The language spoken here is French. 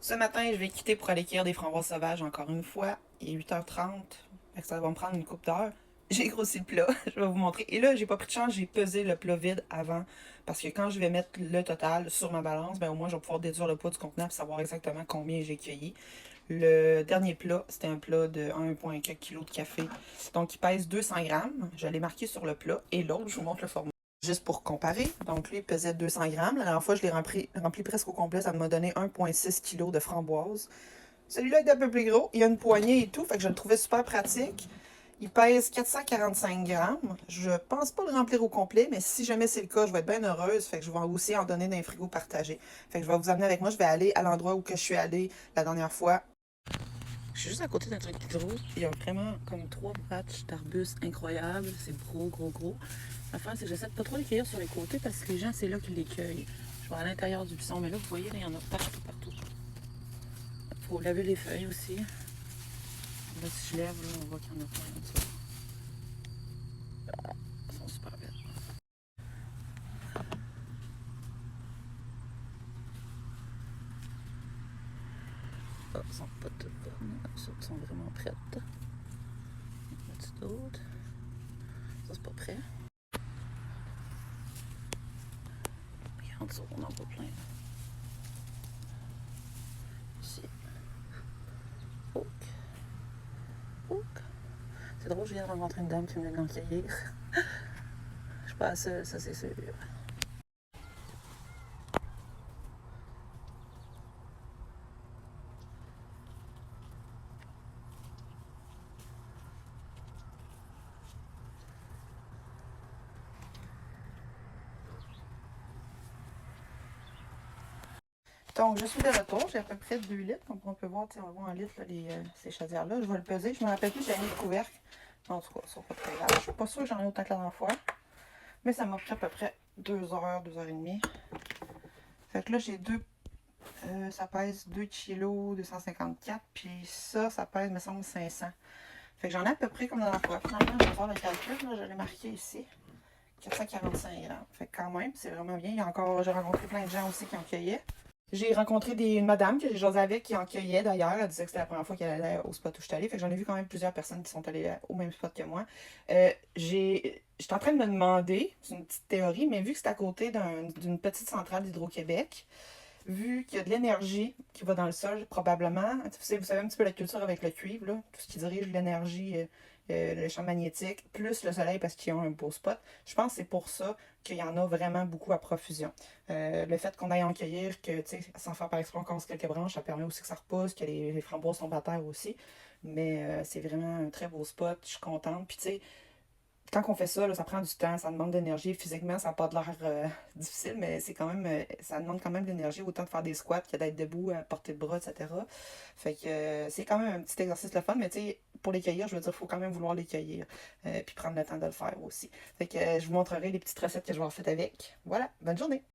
Ce matin, je vais quitter pour aller cueillir des framboises sauvages encore une fois. Il est 8h30, fait que ça va me prendre une coupe d'heure. J'ai grossi le plat, je vais vous montrer. Et là, j'ai pas pris de chance, j'ai pesé le plat vide avant. Parce que quand je vais mettre le total sur ma balance, ben au moins je vais pouvoir déduire le poids du contenant et savoir exactement combien j'ai cueilli. Le dernier plat, c'était un plat de 1,4 kg de café. Donc il pèse 200 grammes. Je l'ai marqué sur le plat. Et l'autre, je vous montre le format. Juste pour comparer, donc lui il pesait 200 grammes. La dernière fois, je l'ai rempli presque au complet. Ça m'a donné 1,6 kg de framboises. Celui-là est un peu plus gros. Il y a une poignée et tout, fait que je le trouvais super pratique. Il pèse 445 grammes. Je pense pas le remplir au complet, mais si jamais c'est le cas, je vais être bien heureuse. Fait que je vais aussi en donner dans un frigo partagé. Fait que je vais vous amener avec moi. Je vais aller à l'endroit où que je suis allée la dernière fois. Je suis juste à côté d'un truc gros. Il y a vraiment comme 3 patchs d'arbustes incroyables. C'est gros, gros, gros. L'affaire, c'est que j'essaie de pas trop les cueillir sur les côtés parce que les gens, c'est là qu'ils les cueillent. Je vais à l'intérieur du buisson, mais là, vous voyez, là, il y en a partout, partout. Faut laver les feuilles aussi. Là, si je lève, là, on voit qu'il y en a plein en dessous. Elles sont super belles. Ah, elles sont pas toutes bonnes. Ceux qui sont vraiment prêtes. Il y en a d'autres. Ça, c'est pas prêt. Et en dessous, on en voit plein. Ici. Oak. Oak. C'est drôle, je viens de rencontrer une dame qui venait d'en cueillir. Je suis pas seule, ça c'est sûr. Donc, je suis de retour. J'ai à peu près 2 litres. Comme on peut voir, on voit en litres là, ces chaudières-là. Je vais le peser. Je me rappelle plus, j'ai mis le couvercle. En tout cas, ça pas très grave. Je suis pas sûre que j'en ai autant que la dernière fois. Mais ça m'a pris à peu près 2 heures, 2 heures et demie. Fait que là, j'ai deux. Ça pèse 2 kg 254. Puis ça pèse, me semble, 500. Fait que j'en ai à peu près comme la dernière fois. Finalement, je vais faire le calcul. Là, je l'ai marqué ici. 445 grammes. Fait que quand même, c'est vraiment bien. J'ai rencontré plein de gens aussi qui en cueillaient. J'ai rencontré une madame que j'ai jasé avec qui en cueillait d'ailleurs. Elle disait que c'était la première fois qu'elle allait au spot où je suis allée. Fait que j'en ai vu quand même plusieurs personnes qui sont allées au même spot que moi. J'étais en train de me demander, c'est une petite théorie, mais vu que c'est à côté d'une petite centrale d'Hydro-Québec, vu qu'il y a de l'énergie qui va dans le sol, probablement, vous savez un petit peu la culture avec le cuivre, là, tout ce qui dirige l'énergie, le champ magnétique, plus le soleil parce qu'ils ont un beau spot. Je pense que c'est pour ça qu'il y en a vraiment beaucoup à profusion. Le fait qu'on aille en cueillir, que, sans faire par exprès, on casse quelques branches, ça permet aussi que ça repousse, que les framboises sont à terre aussi. Mais c'est vraiment un très beau spot, je suis contente. Puis tu sais, quand on fait ça, là, ça prend du temps, ça demande d'énergie. Physiquement, ça n'a pas de l'air difficile, mais c'est quand même, ça demande quand même de l'énergie, autant de faire des squats que d'être debout, à portée de bras, etc. Fait que c'est quand même un petit exercice le fun, mais tu sais, pour les cueillir, je veux dire, il faut quand même vouloir les cueillir, puis prendre le temps de le faire aussi. Fait que je vous montrerai les petites recettes que je vais avoir faites avec. Voilà, bonne journée!